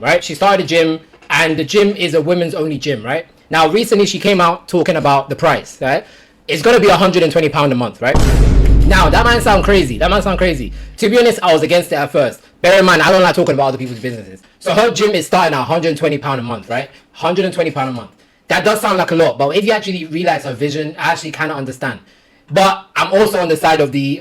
right? She started a gym, and the gym is a women's only gym, right? Now, recently she came out talking about the price, right? It's gonna be £120 a month, right? Now, that might sound crazy. That might sound crazy. To be honest, I was against it at first. Bear in mind, I don't like talking about other people's businesses. So her gym is starting at £120 a month, right? £120 a month. That does sound like a lot, but if you actually realize her vision, I actually kind of understand. But I'm also on the side of the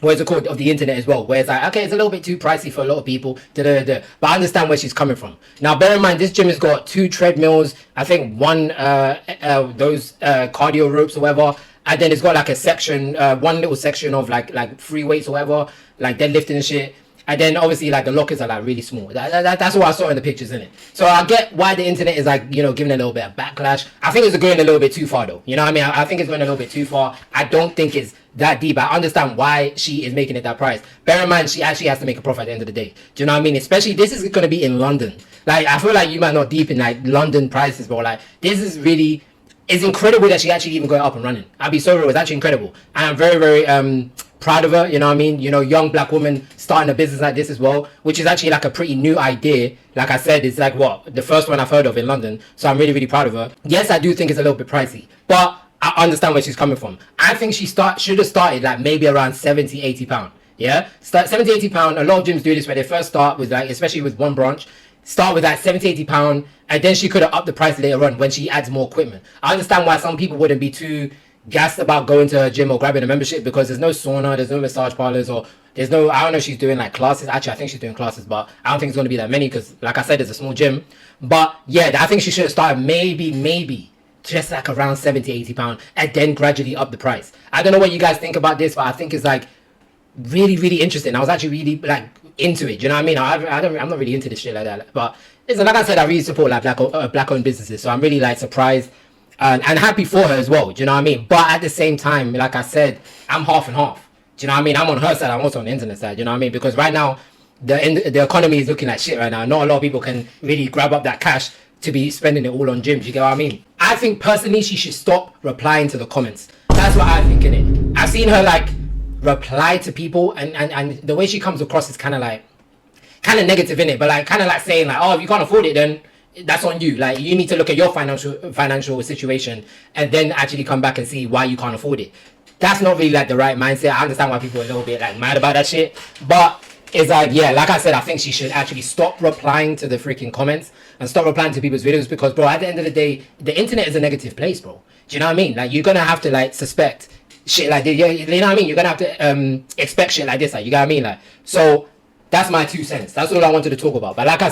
what is it called, of the internet as well, where it's like, okay, it's a little bit too pricey for a lot of people, but I understand where she's coming from. Now, bear in mind, this gym has got 2 treadmills, I think one those cardio ropes or whatever, and then it's got like a section, one little section of like free weights or whatever, like deadlifting and shit. And then obviously like the lockers are like really small. That's what I saw in the pictures, innit? So I get why the internet is like, you know, giving a little bit of backlash. I think it's going a little bit too far though. You know what I mean? I think it's going a little bit too far. I don't think it's that deep. I understand why she is making it that price. Bear in mind, she actually has to make a profit at the end of the day. Do you know what I mean? Especially this is going to be in London. Like, I feel like you might not deep in like London prices, but like this is really, it's incredible that she actually even got up and running. I'll be so real. It's actually incredible. And I'm very, very proud of her, you know what I mean? You know, young black woman starting a business like this as well, which is actually like a pretty new idea. Like I said, it's like what, the first one I've heard of in London. So I'm really, really proud of her. Yes, I do think it's a little bit pricey, but I understand where she's coming from. I think she should have started like maybe around 70, 80 pound. Yeah, start 70, 80 pound. A lot of gyms do this where they first start with like, especially with one branch, start with that 70, 80 pound, and then she could have upped the price later on when she adds more equipment. I understand why some people wouldn't be too gassed about going to a gym or grabbing a membership, because there's no sauna, there's no massage parlors, or there's no, I don't know if she's doing like classes. Actually, I think she's doing classes, but I don't think it's going to be that many because, like I said, it's a small gym. But yeah, I think she should have started maybe just like around 70, 80 pound, and then gradually up the price. I don't know what you guys think about this, but I think it's like really, really interesting. I was actually really like into it. Do you know what I mean? I'm not really into this shit like that. But listen, like I said, I really support like black-owned businesses, so I'm really like surprised and happy for her as well. Do you know what I mean? But at the same time, like I said, I'm half and half. Do you know what I mean? I'm on her side. I'm also on the internet side. Do you know what I mean? Because right now, the economy is looking like shit right now. Not a lot of people can really grab up that cash to be spending it all on gyms. You get what I mean? I think personally she should stop replying to the comments. That's what I think, innit? I've seen her like reply to people, and the way she comes across is kind of negative, innit? But like kind of like saying like, oh, if you can't afford it, then that's on you. Like, you need to look at your financial situation and then actually come back and see why you can't afford it. That's not really like the right mindset. I understand why people are a little bit like mad about that shit, but it's like, yeah, like I said, I think she should actually stop replying to the freaking comments and stop replying to people's videos, because bro, at the end of the day, the internet is a negative place, bro. Do you know what I mean? Like, you're gonna have to like suspect shit like this. You know what I mean? You're gonna have to expect shit like this, like, you know what I mean? Like, so that's my 2 cents. That's all I wanted to talk about. But like I said,